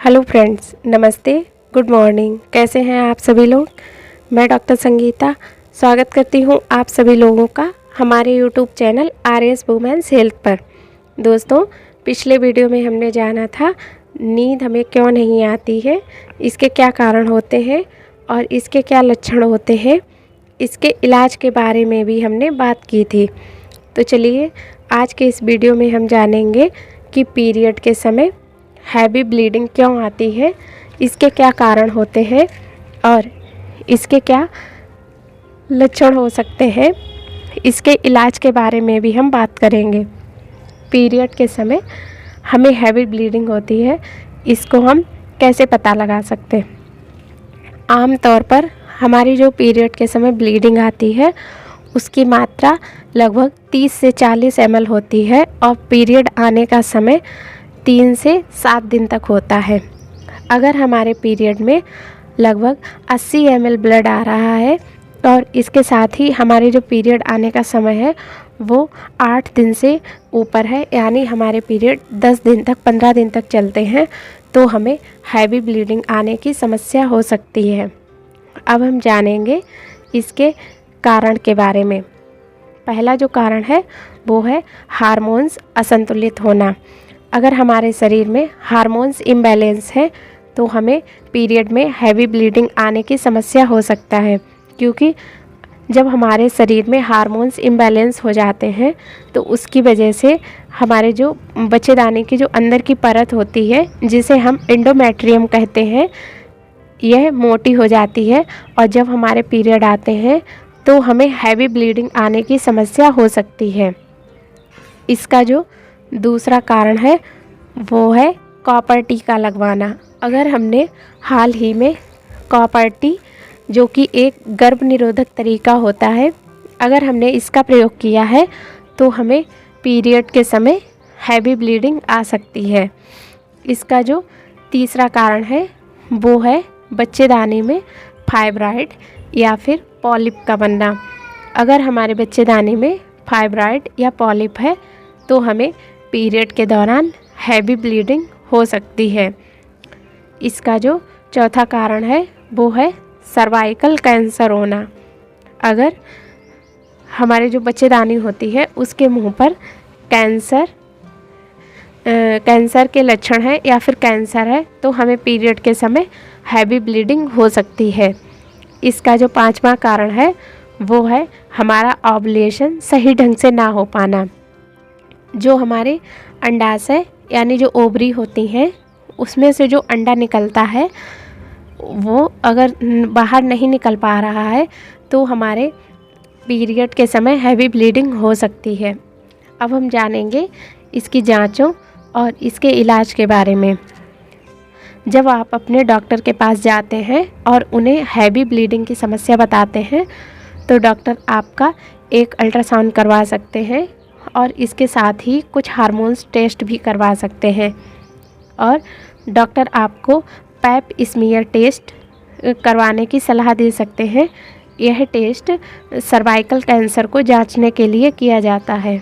Hello friends, नमस्ते, good morning. कैसे हैं आप सभी लोग। मैं डॉक्टर संगीता स्वागत करती हूं आप सभी लोगों का हमारे YouTube channel RS women's health पर। दोस्तों, पिछले वीडियो में हमने जाना था नींद हमें क्यों नहीं आती है, इसके क्या कारण होते हैं और इसके क्या लक्षण होते हैं, इसके इलाज के बारे में भी हमने बात की थी। तो चलिए आज के इस वीडियो में हम जानेंगे कि पीरियड के समय हैवी ब्लीडिंग क्यों आती है, इसके क्या कारण होते हैं और इसके क्या लक्षण हो सकते हैं, इसके इलाज के बारे में भी हम बात करेंगे। पीरियड के समय हमें हैवी ब्लीडिंग होती है, इसको हम कैसे पता लगा सकते हैं। आम तौर पर हमारी जो पीरियड के समय ब्लीडिंग आती है उसकी मात्रा लगभग 30 से 40 ml होती है और पीरियड आने का समय 3 से 7 दिन तक होता है। अगर हमारे पीरियड में लगभग 80 ml ब्लड आ रहा है और इसके साथ ही हमारे जो पीरियड आने का समय है वो 8 दिन से ऊपर है, यानी हमारे पीरियड 10 दिन तक 15 दिन तक चलते हैं, तो हमें हैवी ब्लीडिंग आने की समस्या हो सकती है। अब हम जानेंगे इसके कारण के बारे में। पहला जो कारण है वो है हार्मोन्स असंतुलित होना। अगर हमारे शरीर में हार्मोन्स इम्बैलेंस है तो हमें पीरियड में हैवी ब्लीडिंग आने की समस्या हो सकता है, क्योंकि जब हमारे शरीर में हार्मोन्स इम्बैलेंस हो जाते हैं तो उसकी वजह से हमारे जो बच्चेदानी की जो अंदर की परत होती है, जिसे हम एंडोमेट्रियम कहते हैं, यह मोटी हो जाती है और जब हमारे पीरियड आते हैं तो हमें हैवी ब्लीडिंग आने की समस्या हो सकती है। इसका जो दूसरा कारण है वो है कॉपर टीका लगवाना। अगर हमने हाल ही में कॉपर टी, जो कि एक गर्भ निरोधक तरीका होता है, अगर हमने इसका प्रयोग किया है तो हमें पीरियड के समय हैवी ब्लीडिंग आ सकती है। इसका जो तीसरा कारण है वो है बच्चेदानी में फाइब्राइड या फिर पॉलिप का बनना। अगर हमारे बच्चेदानी में फाइब्राइड या पॉलिप है तो हमें पीरियड के दौरान हैवी ब्लीडिंग हो सकती है। इसका जो चौथा कारण है वो है सर्वाइकल कैंसर होना। अगर हमारे जो बच्चेदानी होती है उसके मुंह पर कैंसर के लक्षण है या फिर कैंसर है तो हमें पीरियड के समय हैवी ब्लीडिंग हो सकती है। इसका जो पांचवा कारण है वो है हमारा ओवुलेशन सही ढंग से ना हो पाना। जो हमारे अंडाशय यानी जो ओवरी होती हैं उसमें से जो अंडा निकलता है वो अगर बाहर नहीं निकल पा रहा है तो हमारे पीरियड के समय हैवी ब्लीडिंग हो सकती है। अब हम जानेंगे इसकी जांचों और इसके इलाज के बारे में। जब आप अपने डॉक्टर के पास जाते हैं और उन्हें हैवी ब्लीडिंग की समस्या बताते हैं तो डॉक्टर आपका एक अल्ट्रासाउंड करवा सकते हैं और इसके साथ ही कुछ हार्मोन्स टेस्ट भी करवा सकते हैं और डॉक्टर आपको पैप स्मीयर टेस्ट करवाने की सलाह दे सकते हैं। यह टेस्ट सर्वाइकल कैंसर को जांचने के लिए किया जाता है।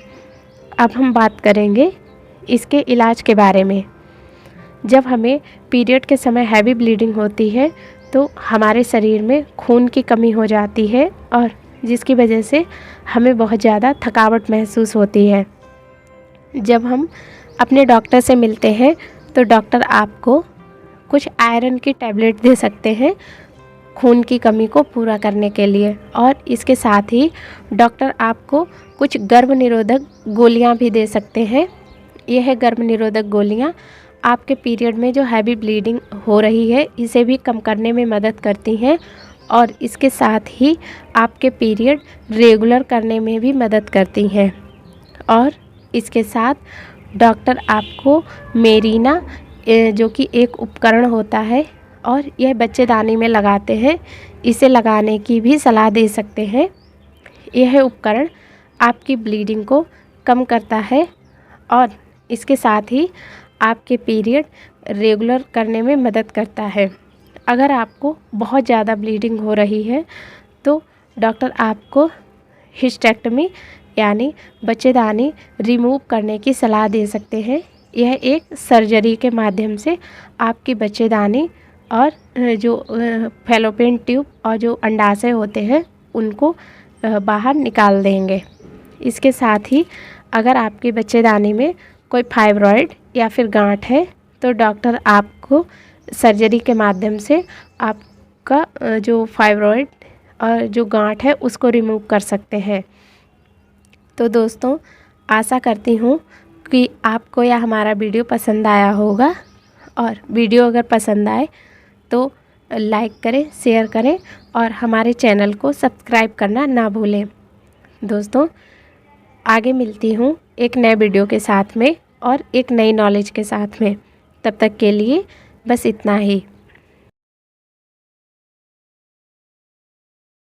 अब हम बात करेंगे इसके इलाज के बारे में। जब हमें पीरियड के समय हैवी ब्लीडिंग होती है तो हमारे शरीर में खून की कमी हो जाती है और जिसकी वजह से हमें बहुत ज़्यादा थकावट महसूस होती है। जब हम अपने डॉक्टर से मिलते हैं तो डॉक्टर आपको कुछ आयरन की टैबलेट दे सकते हैं खून की कमी को पूरा करने के लिए, और इसके साथ ही डॉक्टर आपको कुछ गर्भ निरोधक गोलियां भी दे सकते हैं। यह गर्भ निरोधक गोलियां आपके पीरियड में जो हैवी ब्लीडिंग हो रही है इसे भी कम करने में मदद करती हैं और इसके साथ ही आपके पीरियड रेगुलर करने में भी मदद करती हैं। और इसके साथ डॉक्टर आपको मेरीना, जो कि एक उपकरण होता है और यह बच्चेदानी में लगाते हैं, इसे लगाने की भी सलाह दे सकते हैं। यह उपकरण आपकी ब्लीडिंग को कम करता है और इसके साथ ही आपके पीरियड रेगुलर करने में मदद करता है। अगर आपको बहुत ज़्यादा ब्लीडिंग हो रही है तो डॉक्टर आपको हिस्टेक्टमी यानी बच्चेदानी रिमूव करने की सलाह दे सकते हैं। यह एक सर्जरी के माध्यम से आपकी बच्चेदानी और जो फैलोपियन ट्यूब और जो अंडाशय होते हैं उनको बाहर निकाल देंगे। इसके साथ ही अगर आपकी बच्चेदानी में कोई फाइब्रॉइड या फिर गांठ है तो डॉक्टर आपको सर्जरी के माध्यम से आपका जो फाइब्रॉइड और जो गांठ है उसको रिमूव कर सकते हैं। तो दोस्तों, आशा करती हूँ कि आपको यह हमारा वीडियो पसंद आया होगा, और वीडियो अगर पसंद आए तो लाइक करें, शेयर करें और हमारे चैनल को सब्सक्राइब करना ना भूलें। दोस्तों, आगे मिलती हूँ एक नए वीडियो के साथ में और एक नई नॉलेज के साथ में। तब तक के लिए बस इतना ही।